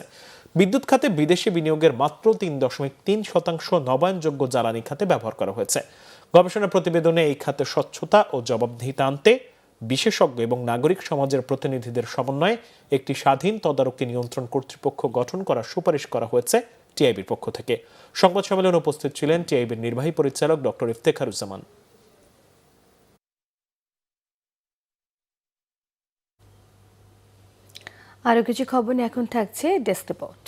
বিদ্যুৎ খাতে বিদেশি বিনিয়োগের মাত্র 3.3% নবায়নযোগ্য জ্বালানি খাতে ব্যবহার করা হয়েছে। গবেষণা প্রতিবেদনে এই খাতে স্বচ্ছতা ও জবাবদিহিতা আনতে বিশেষজ্ঞ এবং নাগরিক সমাজের প্রতিনিধিদের সমন্বয়ে একটি স্বাধীন তদারকি নিয়ন্ত্রণ কর্তৃপক্ষ গঠন করার সুপারিশ করা হয়েছে টিআইবির পক্ষ থেকে। সংবাদ সম্মেলনে উপস্থিত ছিলেন টিআইবির নির্বাহী পরিচালক ডক্টর ইফতেখারুজ্জামান। আরও কিছু খবর নিয়ে এখন থাকছে desk report.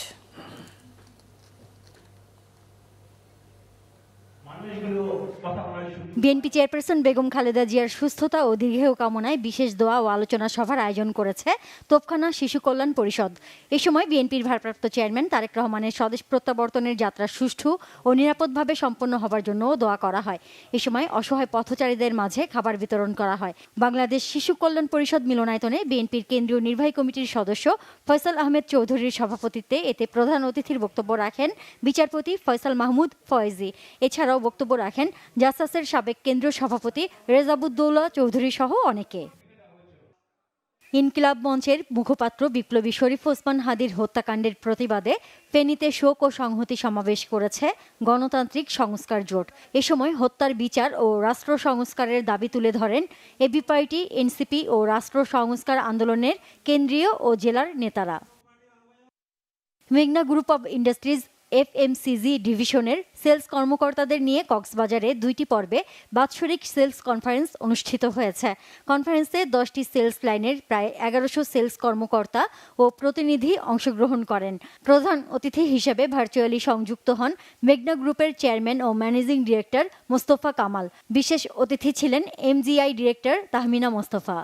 BNP chairperson Begum Khaleda জিয়ার সুস্থতা ও দীর্ঘায়ু কামনায় বিশেষ দোয়া ও আলোচনা সভার আয়োজন করেছে তোপখানা শিশু কল্যাণ পরিষদ। এ সময় বিএনপির ভারপ্রাপ্ত চেয়ারম্যান তারেক রহমানের স্বদেশ প্রত্যাবর্তনের যাত্রা সুষ্ঠু ও নিরাপদভাবে সম্পন্ন হবার জন্য দোয়া করা হয়। এ সময় অসহায় পথচারীদের মাঝে খাবার বিতরণ করা হয়। বাংলাদেশ শিশু কল্যাণ পরিষদ মিলনায়তনে বিএনপির কেন্দ্রীয় নির্বাহী কমিটির সদস্য ফয়সাল আহমেদ চৌধুরীর সভাপতিত্বে এতে প্রধান অতিথির বক্তব্য রাখেন বিচারপতি ফয়সাল মাহমুদ ফয়েজি। এছাড়াও বক্তব্য রাখেন জাসাসের সাবেক কেন্দ্রীয় সভাপতি রেজাবুদ্দৌলা চৌধুরী সহ অনেকে। ইনকিলাব মঞ্চের মুখপাত্র বিপ্লবী শরীফ ওসমান হাদির হত্যাকাণ্ডের প্রতিবাদে ফেনীতে শোক ও সংহতি সমাবেশ করেছে গণতান্ত্রিক সংস্কার জোট। এ সময় হত্যার বিচার ও রাষ্ট্র সংস্কারের দাবি তুলে ধরেন এবি পার্টি, এনসিপি ও রাষ্ট্র সংস্কার আন্দোলনের কেন্দ্রীয় ও জেলার নেতারা। মেঘনা গ্রুপ অব ইন্ডাস্ট্রিজ এফএমসিজি ডিভিশনের সেলস কর্মকর্তাদের নিয়ে কক্সবাজারে 2টি পর্বে বাৎসরিক সেলস কনফারেন্স অনুষ্ঠিত হয়েছে। কনফারেন্সে 10টি সেলস লাইনের প্রায় 1100 সেলস কর্মকর্তা ও প্রতিনিধি অংশগ্রহণ করেন। প্রধান অতিথি হিসেবে ভার্চুয়ালি সংযুক্ত হন মেঘনা গ্রুপের চেয়ারম্যান ও ম্যানেজিং ডিরেক্টর মোস্তফা কামাল। বিশেষ অতিথি ছিলেন MgI director Tahmina Mostafa.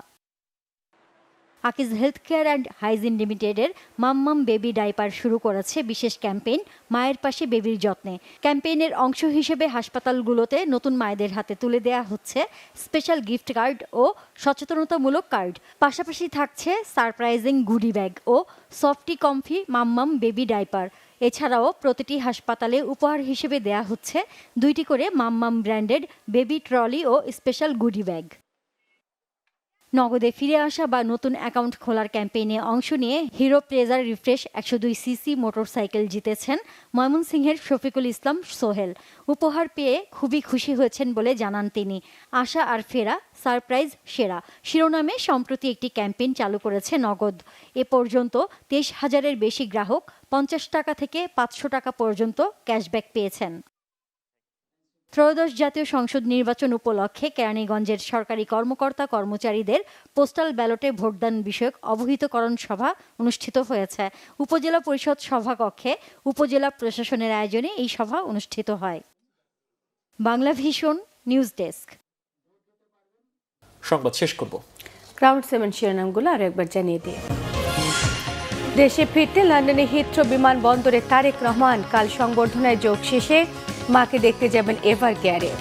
Akij health care and hygiene লিমিটেডের মাম্মাম বেবি ডাইপার শুরু করেছে বিশেষ ক্যাম্পেইন মায়ের পাশে বেবির যত্নে। ক্যাম্পেইনের অংশ হিসেবে হাসপাতালগুলোতে নতুন মায়েদের হাতে তুলে দেওয়া হচ্ছে স্পেশাল গিফট কার্ড ও সচেতনতামূলক কার্ড। পাশাপাশি থাকছে সারপ্রাইজিং গুডি ব্যাগ ও সফটি কমফি মাম্মাম বেবি ডাইপার। এছাড়াও প্রতিটি হাসপাতালে উপহার হিসেবে দেয়া হচ্ছে 2টি করে মাম্মাম ব্র্যান্ডেড বেবি ট্রলি ও স্পেশাল গুডি ব্যাগ। নগদে ফিরে আসা বা নতুন অ্যাকাউন্ট খোলার ক্যাম্পেইনে অংশ নিয়ে hero pleasure refresh 102 CC motorcycle জিতেছেন ময়মনসিংহের শফিকুল ইসলাম সোহেল। উপহার পেয়ে খুবই খুশি হয়েছেন বলে জানান তিনি। আশা আর ফেরা, সারপ্রাইজ সেরা শিরোনামে সম্প্রতি একটি ক্যাম্পেইন চালু করেছে নগদ। এ পর্যন্ত 23,000-এর বেশি গ্রাহক 50 টাকা থেকে 500 টাকা পর্যন্ত ক্যাশব্যাক পেয়েছেন। ত্রয়োদশ জাতীয় সংসদ নির্বাচন উপলক্ষে কেরানীগঞ্জের সরকারি কর্মকর্তা কর্মচারীদের পোস্টাল ব্যালটে ভোটদান বিষয়ক অবহিতকরণ সভা অনুষ্ঠিত হয়েছে। উপজেলা পরিষদ সভাকক্ষে উপজেলা প্রশাসনের আয়োজনে এই সভা অনুষ্ঠিত হয়। Bangla vision news desk. সংবাদ শেষ করব। ক্রাউড 7 শিরোনামগুলো আর একবার জানিয়ে দিই। দেশে ফিরতে লন্ডনে হিথ্রো বিমানবন্দরে তারেক রহমান। কাল সংবর্ধনায় যোগ শেষে মাকে দেখতে যাবেন এভার কেয়ারে।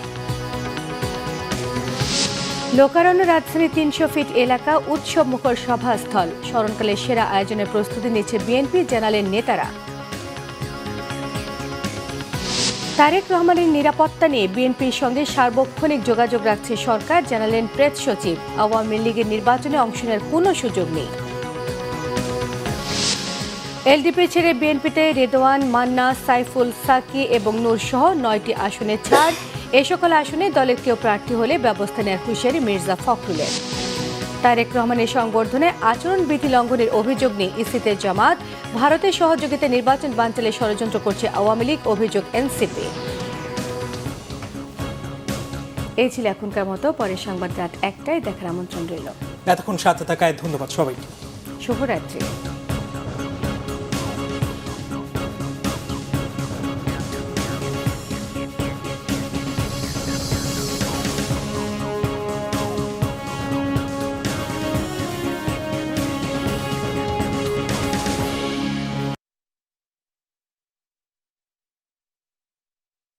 লোকারণ্য রাজধানী 300 ফিট এলাকা উৎসব মুখর সভাস্থল। স্মরণকালের সেরা আয়োজনের প্রস্তুতি নিচ্ছে বিএনপি, জানালেন নেতারা। তারেক রহমানের নিরাপত্তা নিয়ে বিএনপির সঙ্গে সার্বক্ষণিক যোগাযোগ রাখছে সরকার, জানালেন প্রেস সচিব। আওয়ামী লীগের নির্বাচনে অংশ নেওয়ার কোনো সুযোগ নেই। এলডিপি ছেড়ে বিএনপিতে রেদওয়ান, মান্না, সাইফুল, সাকি এবং নূর সহ 9টি আসনে ছাড়। এ সকল আসনে দলের কেউ প্রার্থী হলে ব্যবস্থা নেওয়ার হুঁশিয়ারি মির্জা ফখরুলের। তারেক রহমানের সংবর্ধনে আচরণবিধি লঙ্ঘনের অভিযোগ নিয়ে ইসিতে জামাত। ভারতের সহযোগিতায় নির্বাচন বানচালে ষড়যন্ত্র করছে আওয়ামী লীগ, অভিযোগ এনসিপি। এই ছিল এখনকার মতো। পরের সংবাদ রাত 1টায় দেখার আমন্ত্রণ রইল। এতক্ষণ সাথে থাকায় ধন্যবাদ সবাইকে। শুভরাত্রি।